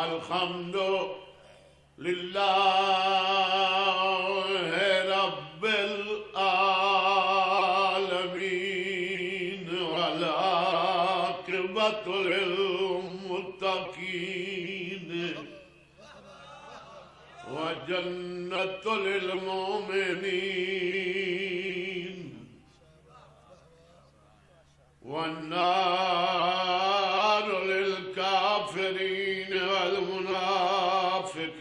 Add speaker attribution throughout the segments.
Speaker 1: الحمد للہ رب العالمین والعاقبۃ للمتقین وجنۃ للمؤمنین والنار للكافرين والمنافقين.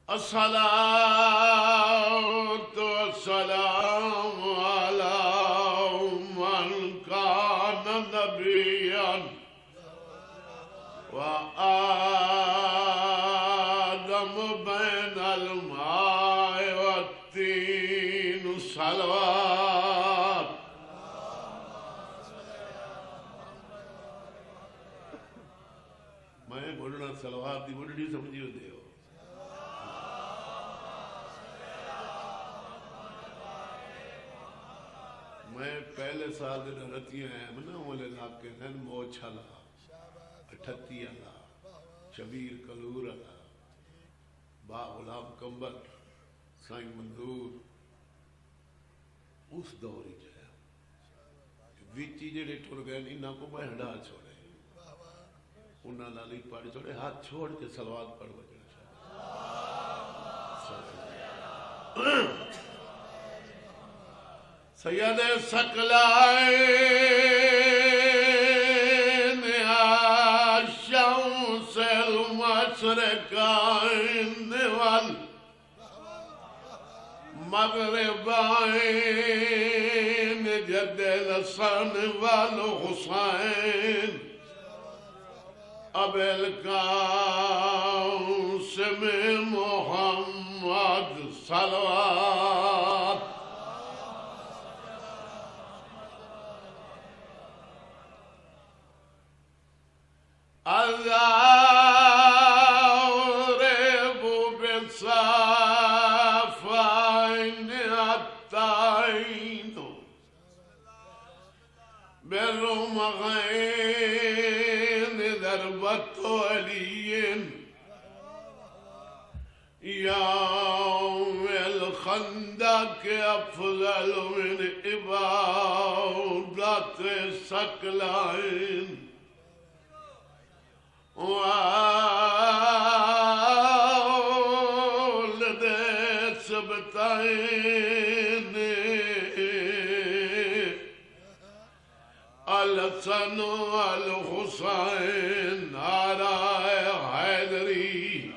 Speaker 1: الصلاة والسلام على من كان نبيا وآدم بين الماء والطين صلوات. میں بولنا صلوات دی بڑی سمجھی ہوتے ہو. میں پہلے سال دن رتیاں ہیں منا والے علاقے ہیں موچھلا 38 اللہ شبیر کلور اللہ با غلام کمبر سائیں منظور اس دوری جایا ویچی جڑے ٹر گئے انہاں کو میں ہڈا چھوڑے انہاں لالی پڑھ چھوڑے ہاتھ چھوڑ کے صلوات پڑھ بجنا سید ثقلین الشمس المشرقین والمغربین جد الحسن والحسین ابو القاسم محمد صلوات. الضارب بالصافين الطين بالرمغين ضربة علي يوم الخندق أفضل من إبادة الثقلين والد سبتين الحسن والحسين على حیدری.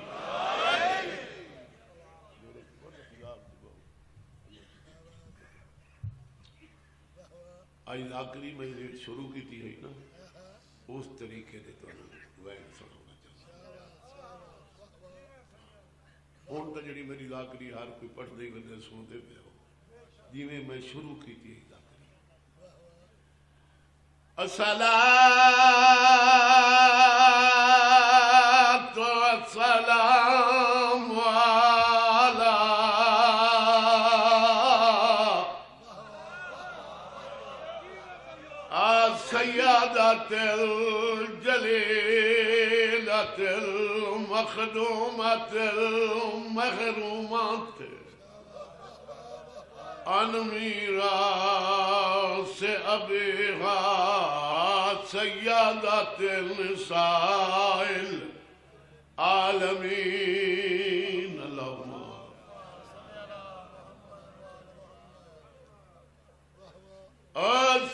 Speaker 1: آج آخری میں شروع کی تھی ہے نا اس طریقے دے تو ہون تا جڑی میری ذاکری ہر کوئی پڑھ دے بندے سنتے پہ ہو جی میں شروع کی تھی ذاکری. الصلاة والسلام على السيادة الجليلة المخدومة المغرومات عن ميراث أبيها سيادة النساء العالمين. اللهم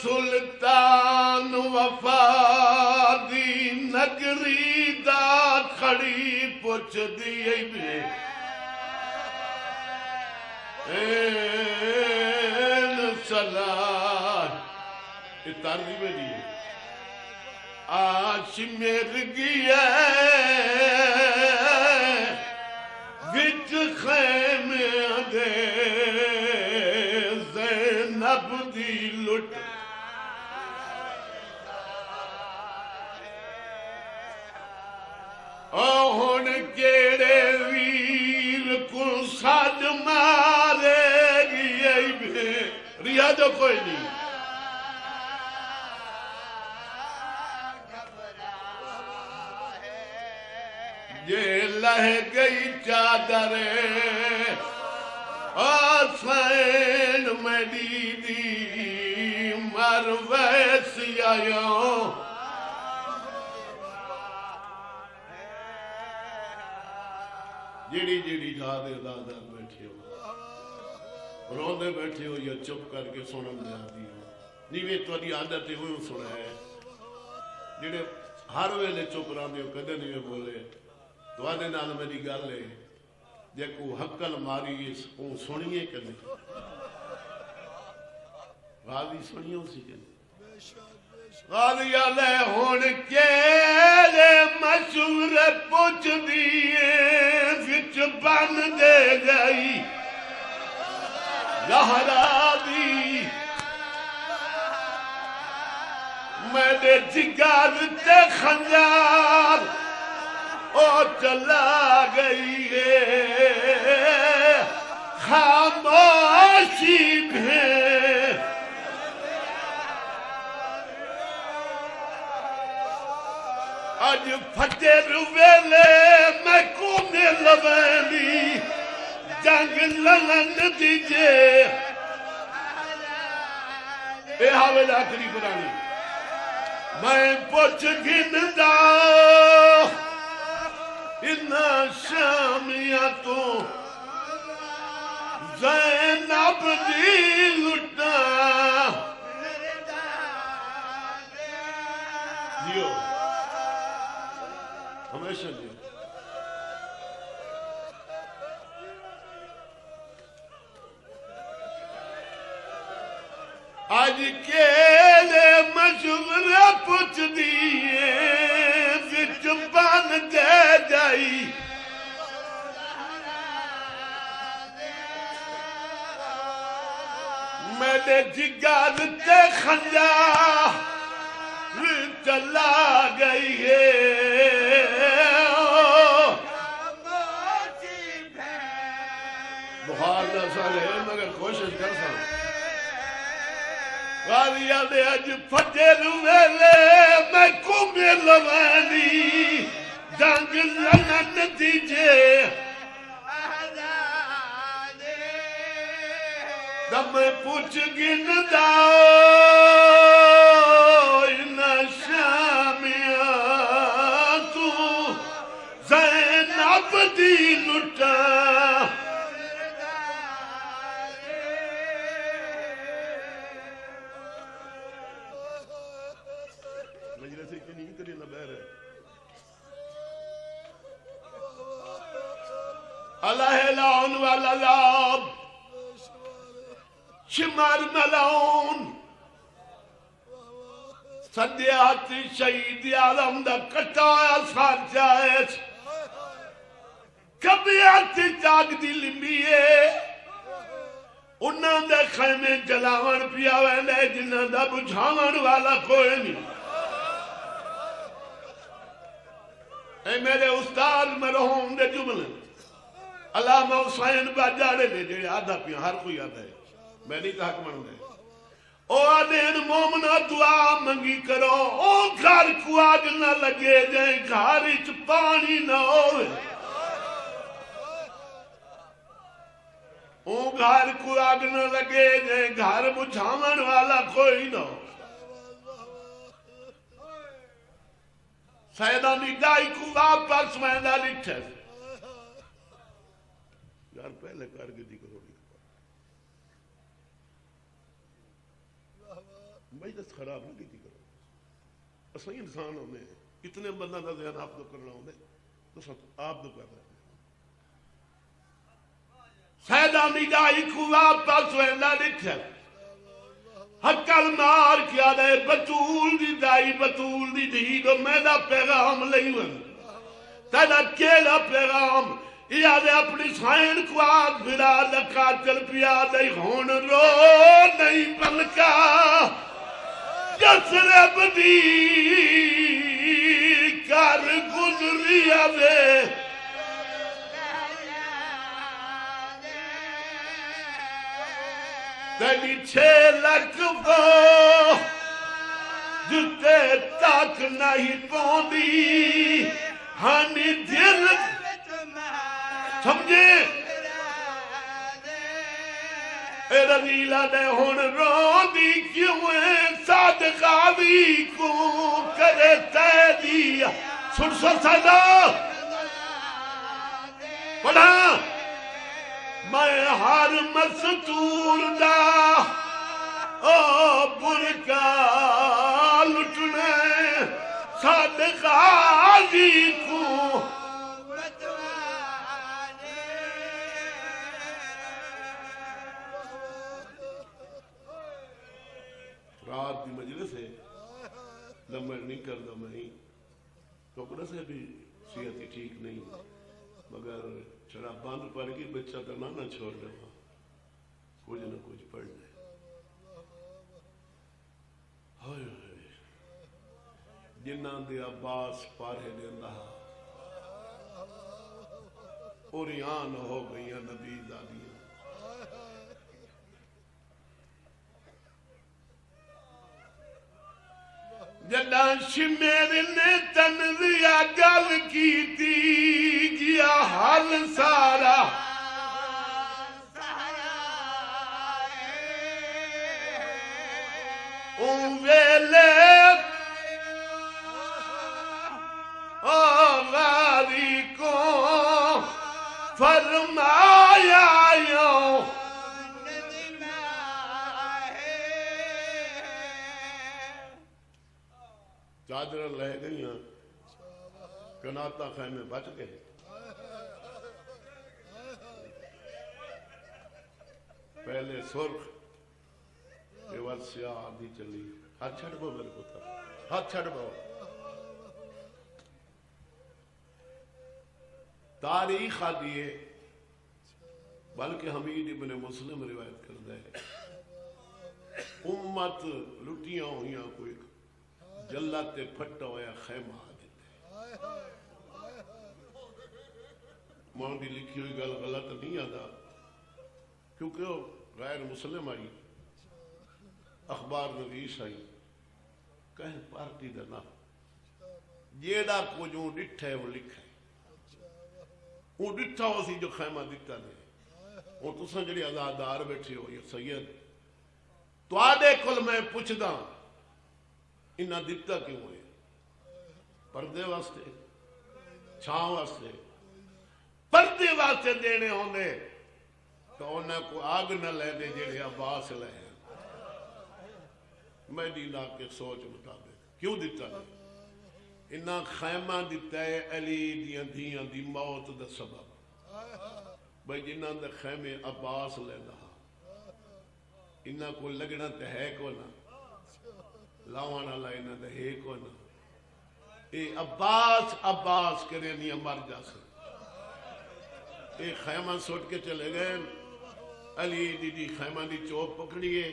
Speaker 1: سلطان وفادی نگری دا کھڑی پوچھ دیئے بھی این صلاح اتاری میں دیئے آج مر گیا وچ خیمے دے زینب دی لٹ ہن کیڑے ویر کو ساڈ مارے گی ریا جو کوئی نہیں جے لہ گئی چادر آسین میڈی دی مر ویسی آیوں جیڑی جیڑی جا دے دادر بیٹھے ہو روندے بیٹھے ہو یا چپ کر کے سنن دے آدھی ہو نیوے توڑی عادت ہوئے سنا ہے جیڑے ہر ویلے چپ راندے ہو کدے نیوے بولے تو آدھے نال میری گل ہے جے کو حقل ماری وہ سنیے کدے غازی سنیوں سی کدے غازی علیہ ہون کے مشہور پوچھ دیئے وچ بن دے گئی لہرا دی میرے جگر تے خنجار او چلا گئی ہے خاموشی بھی آج فجر ویلے میں کونے لوینی جنگ للن دیجے اے حوالہ آخری قرآنی میں پوچھ گھندا انہا شامیہ تو زینب دی لٹا جیو ہمیشہ جیو آج کے لے مشغل پوچھ دیئے وچ بن دے جائی میرے جگر تے خنجار چلا گئی ہے بخار نہ سالے مگر کوشش کر سا غازیہ دے اج فجر ویلے میں کمے لوانی جنگ لنن دیجے دم پوچھ گن داؤ ان شامیاں تو زینب دی لٹا اللہ لعن والعذاب شمر ملعون صدیات شہید عالم دا کٹایا سار جائز کبھی آتی جاگ دی لمبیے انہاں دے خیمے جلاون پیا ویندے جنہاں دا بجھاون والا کوئی نہیں اے میرے استاد مرحوم دے جملے علامہ حسین باجاڑے نے جڑے آدھا پیا ہر کوئی آدھا ہے میں نہیں کہا کمان دے او آدھین مومنہ دعا منگی کرو او گھر کو آگ نہ لگے جائیں گھارچ پانی نہ ہوئے او گھر کو آگ نہ لگے جائیں گھر بجھاون والا کوئی نہ ہو سیدہ نگائی کو واپس مہندہ لٹھے یار پہلے کارگردی کرو مجلس خراب نہ کی کرو اصلی انسان ہونے اتنے بندہ نہ ذہن آپ تو کرنا ہونے تو آپ تو کر رہے ہیں سیدہ نگاہی کو واپس ویندہ لکھے حقل مار کیا دے بطول دی دائی بطول دی دی تو میرا پیغام لئی ہوئے تیرا کیلا پیغام یا دے اپنی سائن کو آگ بھرا لکا چل پیا دے ہون رو نہیں بلکا جسرب دی کر گزری آوے تیری 6 لکھ وہ جتے تک نہیں پوندی ہانی دل سمجھے اے رضیلہ دے ہون رو دی کیوں صادقہ بھی کو کرے تے دیا سن سادا پڑھا میں ہر مستور دا او برکا لٹنے صادقہ بھی کو رات دی مجلس ہے لمبر نہیں کرنا میں ٹوکرا سے بھی صحت ٹھیک نہیں مگر چڑا باندھ پڑ گئی بچہ تو نہ چھوڑ دے کچھ نہ کچھ پڑھ لے جنہاں دے عباس پارے دیندہ اوریان ہو گئیاں نبی دادیاں جدان شمیر نے تنزیہ گل کی تھی گیا حال سارا اون ویلے غاری کو فرمایا یوں چادر لے گئیاں کناتا خیمے بچ گئے پہلے سرخ یہ وقت سیاہ آدھی چلی ہاتھ چھڑ بو میرے پتر ہاتھ چھڑ بو تاریخ آدھیے بلکہ حمید ابن مسلم روایت کر دے امت لٹیاں ہویاں کوئی جلات پھٹا ہویا خیمہ دیتے ماں بھی لکھی ہوئی گل غلط نہیں آدھا کیونکہ وہ غیر مسلم آئی اخبار نویس آئی کہیں پارٹی دا نا جیڑا کو جو ڈٹھا ہے وہ لکھا ہے وہ ڈٹھا ہو سی جو خیمہ دکھتا دے وہ تساں جڑی آزادار بیٹھے ہو یہ سید تو آدھے کل میں پوچھ دا انہاں دکھتا کیوں ہوئے پردے واسطے چھاں واسطے پردے واسطے دینے ہونے تو انہیں کو آگ نہ لے دے جڑے عباس لے مدینہ کے سوچ مطابق کیوں دیتا ہے انہاں خیمہ دیتا ہے علی دیاں دیاں دی موت دا سبب بھئی جنہاں دے خیمے عباس لے رہا انہاں کو لگنا تے ہے کو نہ لاوانا لائنا دے ہے کو نہ اے عباس کرے نہیں مر جا سکتے اے خیمہ سوٹ کے چلے گئے علی دی خیمہ دی چوپ پکڑیے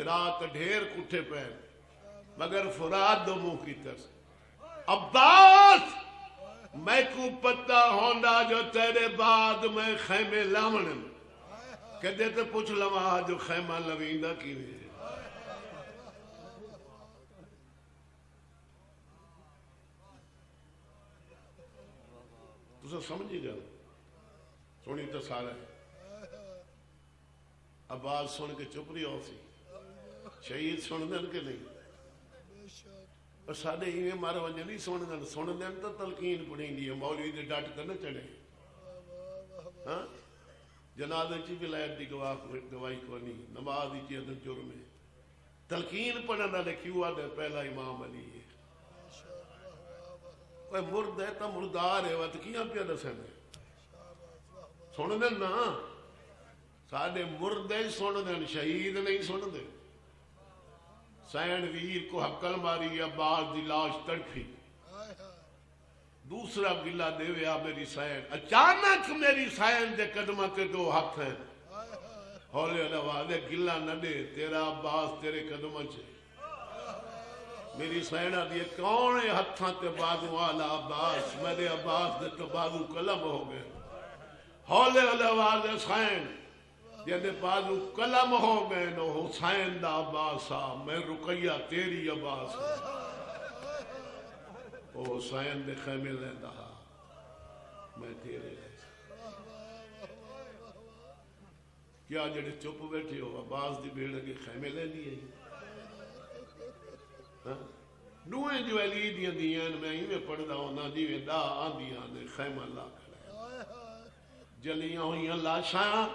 Speaker 1: رات ڈھیر کٹھے پہن مگر فراد دو منہ کی ترس عباس میں کو پتہ ہوندا جو تیرے بعد میں خیمے لاونم کہتے تے پوچھ لما جو خیمہ لویندہ کی ہے تو سمجھی گا سنی تو سارا عباس سن کے چپ رہی ہو سی شہید سن دن کے نہیں اور سادے ہی میں مارا وجہ نہیں سن دن تو تلقین پڑھیں گی مولوی دے ڈاٹ کر نہ چڑھے ہاں جنازے چی ولایت دی گواہی کو نہیں نماز دی چی ادھر جرم ہے تلقین پڑھنا لے کیوں آدھے پہلا امام علی ہے کوئی مرد ہے تا مردار ہے وقت کیاں پیا دسیں سن دن نا سادے مردے سن دن شہید نہیں سن دن سین ویر کو حقل ماری عباس دی لاش تڑپی دوسرا گلہ دے ویا میری سین اچانک میری سین دے قدمہ تے دو ہاتھ ہیں ہولے اللہ دے گلہ نہ دے تیرا عباس تیرے قدمہ چھے میری سینہ دیئے کون ہے ہتھاں تے بازو آلہ عباس میرے عباس دے تو بازو قلم ہو گئے ہولے اللہ دے سین جیسے بازو قلم ہو گئے نو حسین دا عباس میں رقیہ تیری عباس وہ حسین دے خیمے لیندا ہا میں تیرے لے کیا جڑے چپ بیٹھے ہو عباس دی بیڑ کے خیمے لے لیے نویں جو علی دیاں دیاں میں ہی پڑھدا ہونا جی دا آندیاں نے خیمہ لا کر جلیاں ہوئیاں لاشاں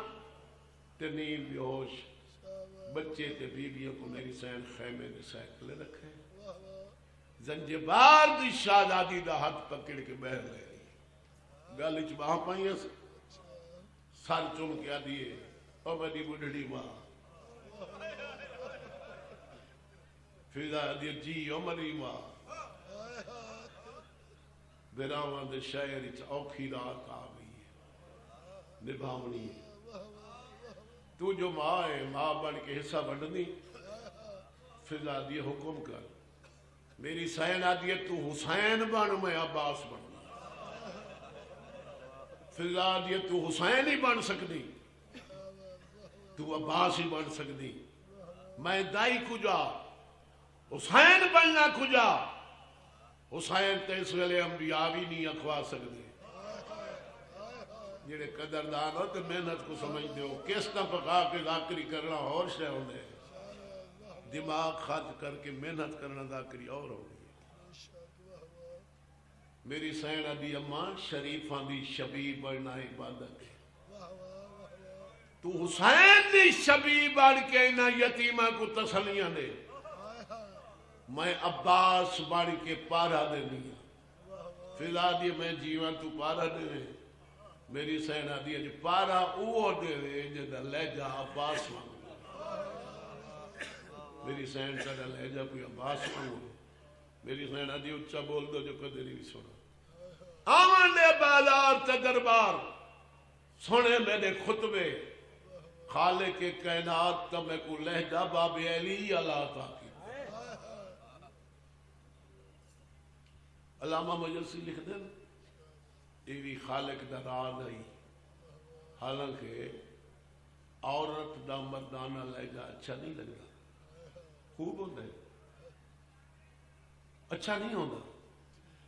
Speaker 1: تے نیل بے ہوش بچے تے بیبیوں کو میری سین خیمے دے سائیکلے رکھے زنجبار دی شہزادی دا ہاتھ پکڑ کے بہر لے گل وچ باہاں پائیاں سر چوم کے آدیے او میری بڑھڑی ماں فضا دی جی او میری ماں بیراواں دے شہر وچ اوکھی رات آ گئی ہے نبھاونی ہے تو جو ماں ہے ماں بن کے حصہ بننی فضا دی حکم کر میری سین آدھی ہے تو حسین بن میں عباس بن فضا آدھی ہے تو حسین ہی بن سکتی تو عباس ہی بن سکتی میں دائی کجا حسین بننا کجا حسین تے اس ویلے انبیاء بھی نہیں اخوا سکتے جڑے قدردان ہو تو محنت کو سمجھتے ہو کس طرح پکا کے ذاکری کرنا اور شے ہوندے دماغ خرچ کر کے محنت کرنا ذاکری اور ہو میری سینہ دی اماں شریفاں دی شبی بڑھنا عبادت ہے تو حسین دی شبی بڑھ کے انہاں یتیمہ کو تسلیاں دے میں عباس بڑھ کے پارا دے دیا فضا دی میں جیوان تو پارا دے دے میری سینہ دی جو پارا اوہ دے دے جدہ لے جا عباس مانگو میری سینہ کا لے جا کوئی عباس مانگو میری سینہ دی اچھا بول دو جو کدھر نہیں سنا آمان دے بازار تے دربار سنے میرے خطبے خالق کائنات تا میں کو لہجہ باب علی اللہ تاکی علامہ مجلسی لکھ دیں ایوی خالق دا راز آئی حالانکہ عورت دا مردانہ لہجہ اچھا نہیں لگا خوب ہوتا ہے اچھا نہیں ہوتا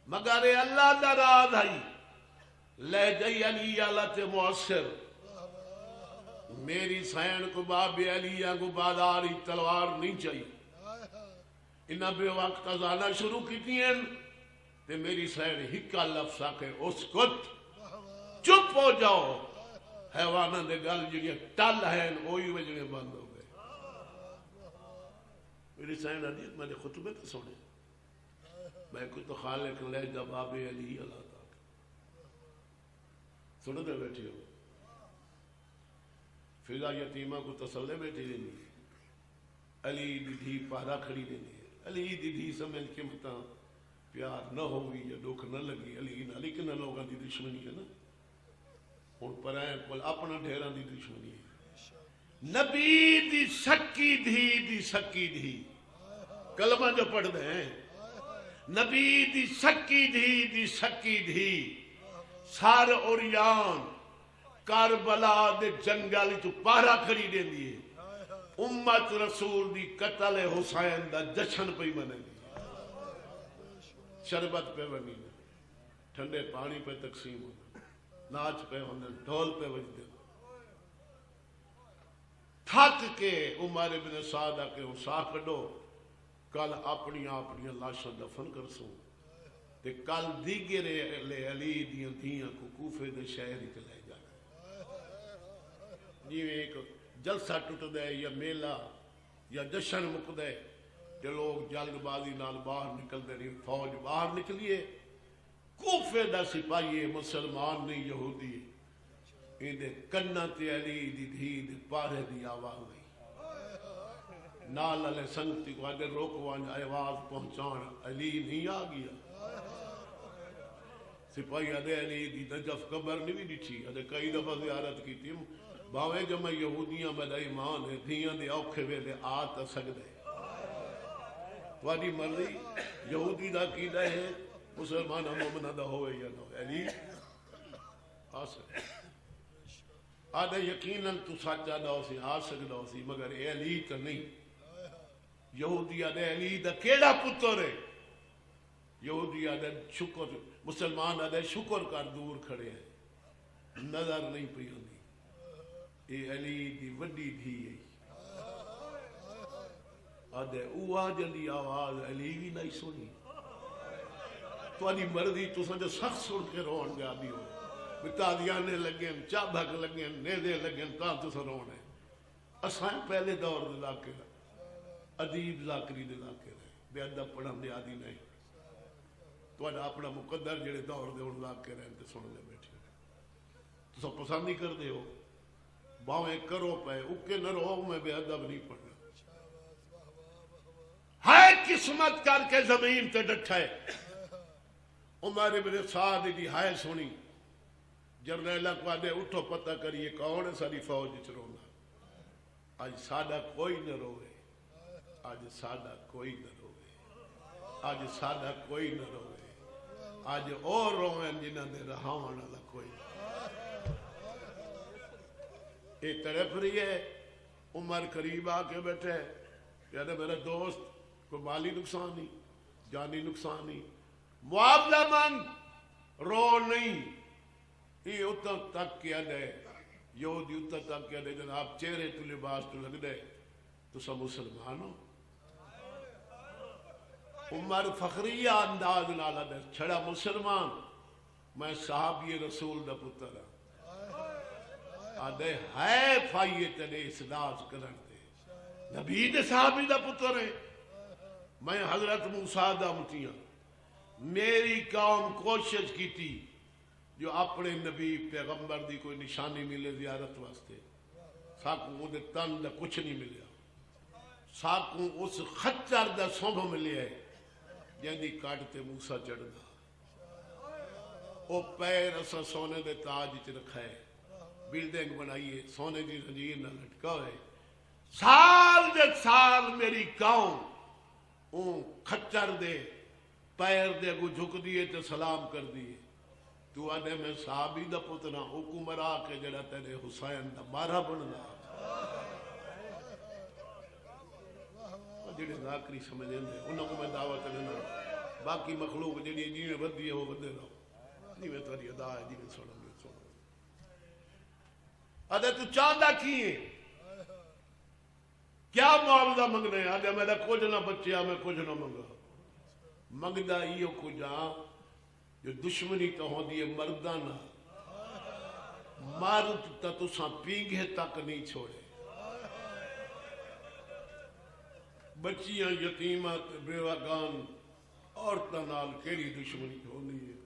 Speaker 1: مگر اللہ دا راز آئی لہجہ علی اللہ تے مؤثر میری سین کو باب علی کو بازاری تلوار نہیں چاہیے انہاں بے وقت ازانہ شروع کی ہیں تے میری سین ہکا لفظ آکے اسکت چپ ہو جاؤ حیوانہ دے گل جنہیں ٹل ہیں اوہی وجنے بند ہو گئے میری سین حدیث میں نے خطبے تے سنے میں کو تو خالق لے جب باب علی اللہ تاک سنے دے بیٹھی ہو فضا یتیمہ کو تسلے بیٹھی دینی علی دی دھی پہرا کھڑی دینی علی دی دھی سمجھ کے مطا پیار نہ ہوئی یا دکھ نہ لگی علی کنا لوگاں دی دشمنی ہے نا اور پرائیں کل اپنا ڈھیران دی دشمنی ہے نبی دی سکی دھی کلمہ جو پڑھ دیں نبی دی سکی دھی سار اوریان کربلا دے جنگل تو پارا کھڑی دیں دیئے امت رسول دی قتل حسین دا جشن پہ منے دی شربت پہ بنی ٹھنڈے پانی پہ تقسیم ہونا ناچ پہ ہونا ڈھول پہ بجتے تھک کے عمر بن سعدہ کے حسا کڈو کل اپنی لاشاں دفن کر سوں تے کل دیگر لے علی دیاں دیاں کو کوفے دے شہر کے لے جانا جی ایک جلسہ ٹوٹ دے یا میلہ یا جشن مک دے کہ لوگ جلد بازی نال باہر نکل دے رہی فوج باہر نکلیے کوفے دا سپاہی مسلمان نہیں یہودی ان دے کنہ تے علی دی دھی دے پارے دی آواز ہوئی نال علیہ سنگتی کو آگے روکوان آواز پہنچان علی نہیں آ گیا سپاہی آدھے علی دی نجف قبر نہیں بھی ڈٹھی آدھے کئی دفعہ زیارت کی تھی باوے جو میں یہودیاں میں ایمان ہے دھیاں دے اوکھے ویلے آتا سکدے وادی مرضی یہودی دا قیدہ ہے مسلمان مومنہ دا ہوئے یا نہ ہوئے علی آ سکتے آدھے یقیناً تو سچا دا اسی آ سکتا اسی مگر اے علی تا نہیں یہودی آدھے علی دا کیڑا پتر ہے یہودی آدھے شکر، مسلمان آدھے شکر کر دور کھڑے ہیں، نظر نہیں پی آندی یہ علی دی وڈی دھی ہے، آدھے اوہ جلی آواز علی بھی نہیں سنی، تھوڑی مرضی تساں جو سخت سن کے رون گیا بھی ہو، بتادیانے لگیں، چابک لگیں، نیدے لگیں، تاں تساں رونے اساں پہلے دور دے لاکے ادیب ذاکری دے لاکے رہے، بے ادب پڑھن دے آدھی نہیں، تھوڑا اپنا مقدر جڑے دور دے ان لاکے رہن تے سن لے بیٹھے تو سب پسند نہیں کر دے ہو، باویں کرو پہ اکے نہ رہو، میں بے ادب نہیں پڑھنا، ہائے قسمت کر کے زمین تے ڈٹھائے، عمر ابن سعد دی ہائے سنی، جرنیل اقوادے اٹھو پتہ کریے کون ہے ساری فوج وچ رونا، آج سادہ کوئی نہ روے، آج سادہ کوئی نہ روے، آج سادہ کوئی نہ روے، آج اور رویں جنہاں دے رہاون والا کوئی نہ، یہ تڑپ رہی ہے، عمر قریب آ کے بیٹھے، کہتے میرا دوست کوئی مالی نقصان نہیں، جانی نقصان نہیں، معاوضہ مانگ، رو نہیں، یہ اتر تک کیا دے، یہودی اتر تک کیا دے، جناب چہرے تو لباس تو لگ دے، تو سب مسلمان ہو، عمر فخریہ انداز نالا دے، چھڑا مسلمان، میں صحابی رسول دا پتر ہاں، آدھے ہے فائیے تیرے اسداز کرن دے، نبی دے صحابی دا پتر ہے، میں حضرت موسیٰ دا مٹیاں، میری قوم کوشش کی تھی جو اپنے نبی پیغمبر دی کوئی نشانی ملے زیارت واسطے، ساکوں وہ دے تن دا کچھ نہیں ملیا، ساکوں اس خچر دا سنبھ ملے ہے جن دی کاٹتے موسیٰ چڑھنا، او پیر اسا سونے دے تاج چ رکھائے، بلڈنگ بنائیے سونے دی زنجیر نہ لٹکائے، سال دے سال میری قوم اون خچر دے پیر دے کو جھک دیئے تے سلام کر دیئے، تو آدھے میں صحابی دا پتنا حکمرا کے جڑا تیرے حسین دا مارا بننا، جڑے ذاکری سمجھیں دے انہوں کو میں دعوت لینا، باقی مخلوق جڑی جی میں بدی ہے وہ بدے رہو، نہیں میں تاری ادا ہے جی میں سوڑا میں سوڑا، آدھے تو چاندہ کیے کیا معاوضہ منگنے، آدھے میں کچھ نہ بچیا میں کچھ نہ منگا، منگدہ ایو کو جہاں جو دشمنی تو ہوں دیئے مردانہ، مرد تا تساں پینگے تک نہیں چھوڑے، بچیاں یتیمات بیوگان عورتاں نال کیڑی دشمنی ہونی ہے،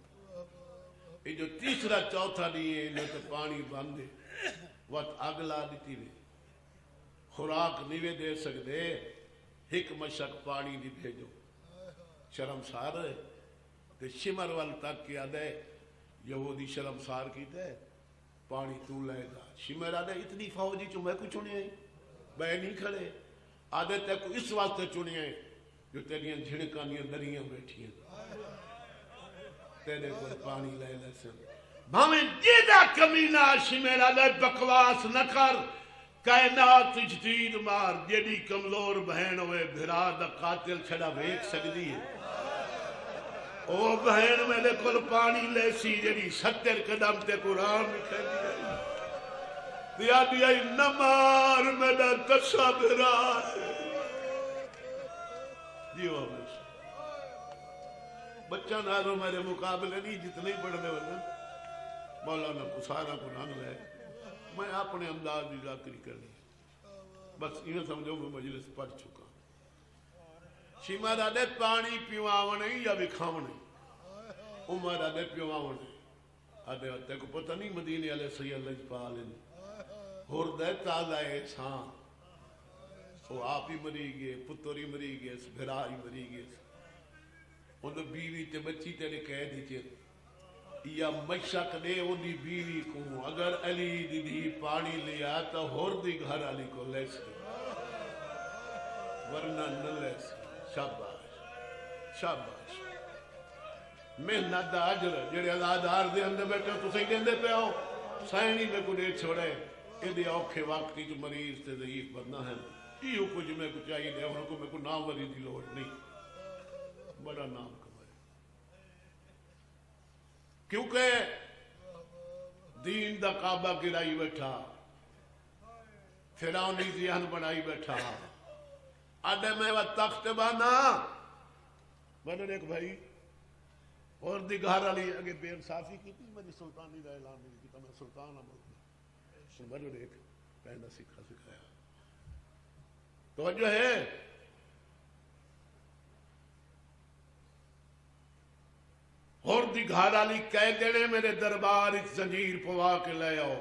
Speaker 1: یہ جو تیسرا چوتھا نہیں ہے انہیں تو پانی باندھے وقت اگلا دیتی نے خوراک نہیں دے سکتے، ایک مشک پانی دی بھیجو، شرم سار ہے تے شمر وال تک کیا دے، یہودی شرم سار کی دے، پانی تو لے گا، شمر آدھے اتنی فوجی چو میں کو چنے ہیں، بے نہیں کھڑے، آدھے تے کو اس واسطے چنے ہیں جو تیریاں جھڑکانیاں دریاں بیٹھی ہیں، تیرے کو پانی لے لے سن، بھامیں جیدہ کمینہ شمر آدھے بکواس نہ کر، کائنات جدید مار، جیڑی کمزور بہن ہوئے بھرا دا قاتل چھڑا ویک سکتی ہے، او بہن میرے کل پانی لے سی جیڑی 70 قدم تے قرآن لکھے دی دیا دیا نمار میرا کسا بھرا ہے جیو ہمیشہ بچہ نارو میرے مقابلے نہیں جتنے پڑھنے والے مولانا کو سارا قرآن لے، میں اپنے انداز بھی ذاکری کر لی، بس انہیں سمجھو میں مجلس پڑھ چکا، شیمہ دادے پانی پیواونے یا بکھاونے، عمر دادے پیواونے، آدھے ہوتے کو پتہ نہیں مدینے علیہ سید لجپالن، ہردے تازہ احسان، وہ آپ ہی مری گئے، پتری مری گئے، بھرا ہی مری گئے، انہوں بیوی تے بچی تیرے کہہ دیجئے، یا مشک دے انہی بیوی کو، اگر علی دی پانی لیا تو ہردی گھر علی کو لے سی، ورنہ نہ لے سی، شاباش شاباش، محنت دا اجر جڑے ازادار دے اندر بیٹھے تو صحیح دیں دے پہ آؤ، سائنی میں کو دے چھوڑے، یہ دے اوکھے وقتی جو مریض تے ضعیف بدنا ہے، یہ کچھ میں کو چاہیے دے، انہوں کو میں کو نام وری دی لوڑ نہیں، بڑا نام کمائے، کیونکہ دین دا کعبہ گرائی بیٹھا، فرعونی ذہن بنائی بیٹھا، آڈے میں وہ تخت بانا بنر ایک بھائی اور دی گھر علی اگے بے انصافی کی تھی، میری سلطانی دا اعلان نہیں کی میں سلطان ہوں، بنر ایک پہنا سکھایا توجہ ہے۔ اور دی گھر علی کہہ دینے میرے دربار ایک زنجیر پوا کے لے آؤ،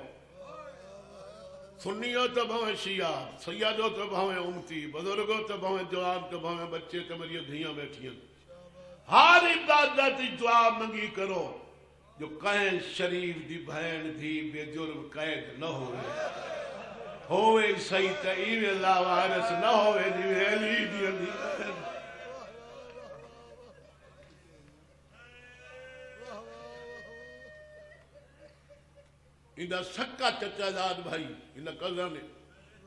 Speaker 1: سنیوں تو بھویں شیعہ، سیادوں تو بھویں امتی، بزرگوں تو بھویں جوان تو بھویں بچے تو میری دھیاں بیٹھیاں، ہر عبادت دعا منگی کرو جو کہیں شریف دی بہن دی بے جرم قید نہ ہوئے صحیح تے ایویں لا وارث نہ ہوئے جی علی دی بہن۔ انہا سکا چچا داد بھائی، انہا قضا نے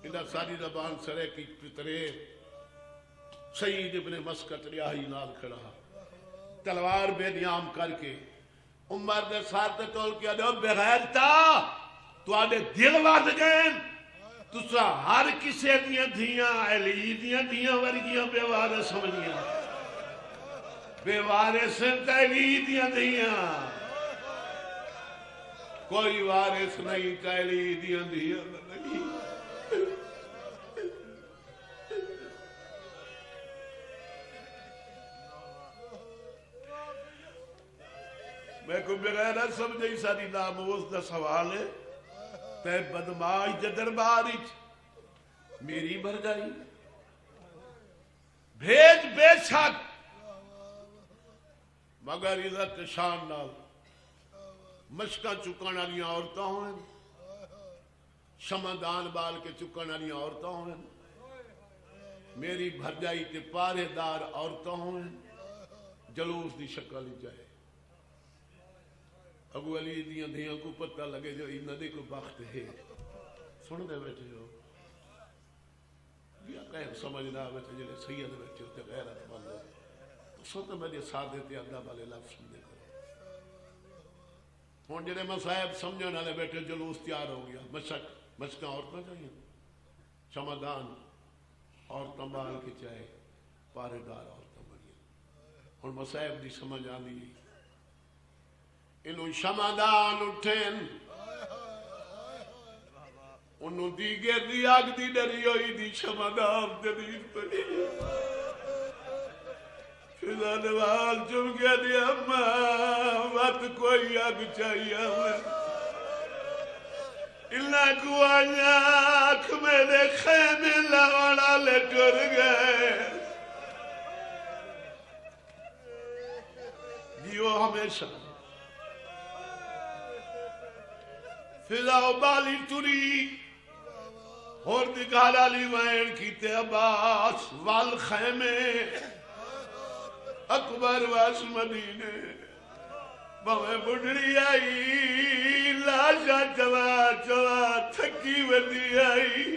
Speaker 1: انہا ساری زبان سرے کی پترے سید ابن مسکت ریاہی نال کھڑا تلوار بے نیام کر کے عمر دے ساتھ تول کیا دے بغیرتا تو آدھے دل واد گئے تسا ہر کسے دیاں دھیاں علی دیاں ورگیاں بے وارث سمجھیاں، بے وارث تے علی دیاں دھیاں، کوئی وارث نہیں تے علی دیاں دھیاں نہیں۔ میں کو بغیر سمجھے ساری ناموز دا سوال ہے تے بدماش دے دربارچ میری بھرجائی بھیج بے شک مگر عزت شان نال مشکاں چکن والی عورتاں ہوئیں، شمعدان بال کے چکن والی عورتاں ہوئیں، میری بھرجائی تے پارے دار عورتاں ہوئیں، جلوس دی شکل جائے ابو علی دیاں دھیاں کو پتہ لگے جو انہاں دے کو بخت ہے سن دے بیٹھے ہو یا کہیں سمجھنا بیٹھے جلے سید بیٹھے ہوتے غیرت مند ہو تو سن تو میرے سادے تے ادب والے لفظ سن دے کرو۔ ہوں جڑے مصائب سمجھنے والے بیٹھے جلوس تیار ہو گیا، مشکاں عورتیں چاہیے، شمعدان عورتیں بال کے چاہے پارے دار عورتیں بنی، ہوں مصائب دی سمجھ آنی انہوں شمعدان اٹھیں انہوں دیگر دی آگ دی ڈری ہوئی دی شمعدان دیر پڑی فضا نوال چم گیا دی اماں وقت کوئی آگ چاہیے ہمیں اللہ کو آنکھ میرے خیمے لگانا لے ٹر گئے جیو ہمیشہ فضا و بالی ٹری اور دکھالا لی وین کیتے عباس والخیمے اکبر واس مدینے بہمیں بڑھڑی آئی لاشا چوا تھکی ودی آئی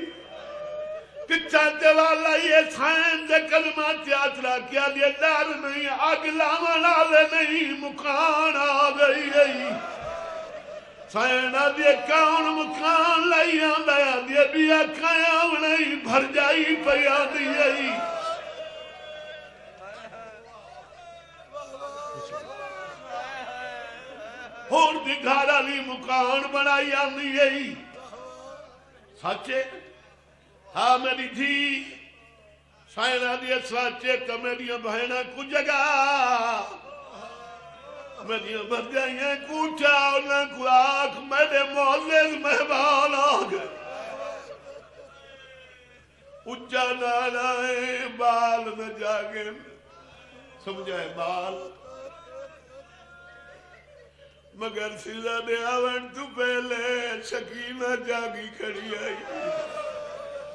Speaker 1: پچھا چوالا یہ سائن دے کلمات یاترا کیا لئے ڈار نہیں آگ لامان آلے نہیں مکان آگئی گئی سائنہ دیے کون مکان لائیاں دیا دیے بیا قیام نہیں بھر جائی پیا دیئی اور دکھارا لی مکان بنائی آنی گئی سچے ہاں میری تھی سائنہ دیے سچے تو میری بہنہ کو جگہ میری بھرجائیں کوٹا انہاں کو آنکھ میرے معزز مہمان آگئے اچھا نالائیں بال نہ جاگیں سمجھائے بال مگر سیدھا دے آون تو پہلے شکینہ جاگی کھڑی آئی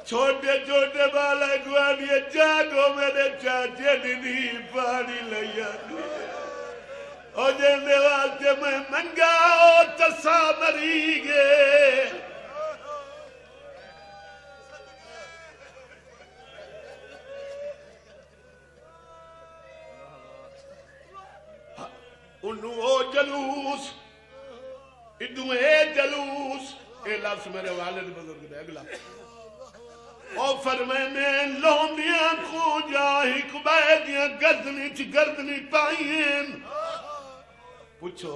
Speaker 1: چھوٹے چھوٹے بالے گوانیے جاگو میرے چاچے دی پانی لیا دی او جیندے واسطے میں منگا او تسا مری گے انہوں او جلوس ادو اے جلوس اے لفظ میرے والد بزرگ دے اگلا او فرمینے لوندیاں کو جاہی کبائے دیاں گردنی چ گردنی پائیں پوچھو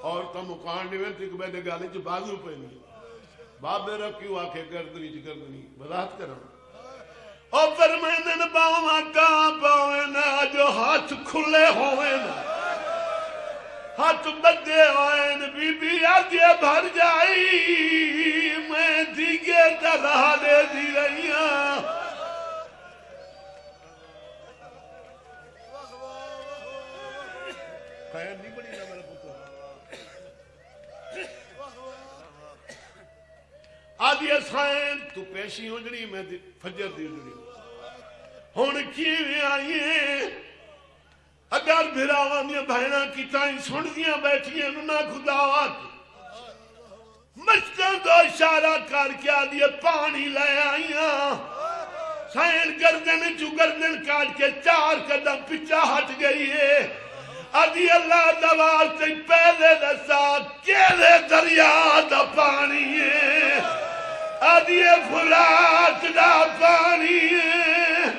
Speaker 1: اور تا مکان دیویں تے کبائے دے گالی چ بازو پہنی بابے رکھیو آکھے گردنی چ گردنی وضاحت کروں او فرمینے باواں کہاں پاویں نا جو ہاتھ کھلے ہوئیں ہاتھ بدے ہوئیں بی بی آگے بھر جائی میں دیگے دلہ دے دی رہیاں خیر نہیں بڑی نہ میرے پتر آدھی اسائن تو پیشی ہو جنی میں فجر دی جنی ہون کیویں آئیے اگر بھراواں دیاں بہناں کی تائیں سن دیاں بیٹھیاں نہ خداوات مشکل دو اشارہ کر کے آدھی پانی لے آئیاں سائن گردن چو گردن کاٹ کے 4 قدم پچھا ہٹ گئی ہے آدھی اللہ دوار سے پہلے دسا کیلے دریا دا پانی ہے آدھی فرات دا پانی ہے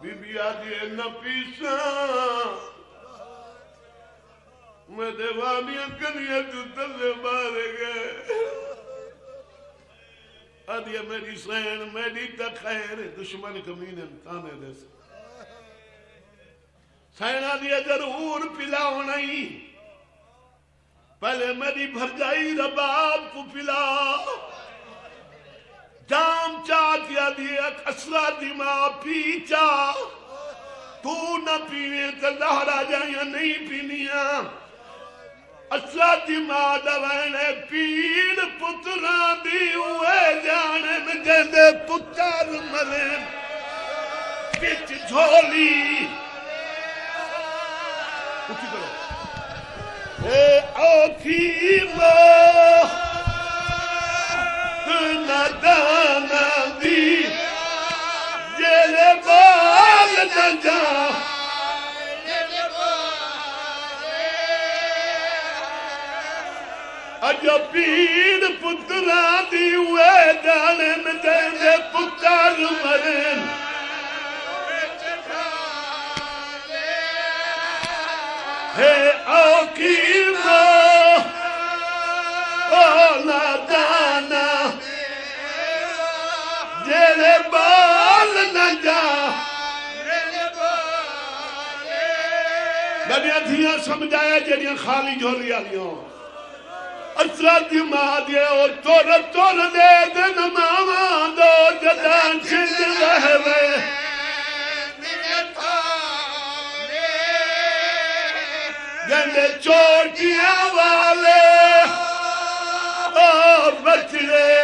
Speaker 1: بی بی آدھی نہ پیسا میں دیوانیاں کنیاں تو تلے مارے گئے آدھی میری سین میری تخیر دشمن کمین امتانے دے سین آدھی ضرور پلاؤ نہیں پہلے میری بھر جائی رباب کو پلا جام چاہ کیا دیا اسرا دی ماں پیچا تو نہ پیوے تو لہرا جائیں نہیں پینیاں اسرا دی ماں دوائنے پیڑ پتران دی ہوئے جانے میں جیندے پتر مرن پچ جھولی اٹھی کرو اے اوکھی ماں ندانا دی جیلے بال نہ جا اجا پیڑ پتران دی ہوئے جانے میں جیندے پتر مرن ہے اوکی ماں اولا دانا جیلے بال نہ جا لڑیاں دھیاں سمجھایا جڑیاں خالی جھولی آلیوں اسرا دی ماں دے اور تور دے دن ماما دو جدان چھند رہوے چوٹیاں والے اور بچڑے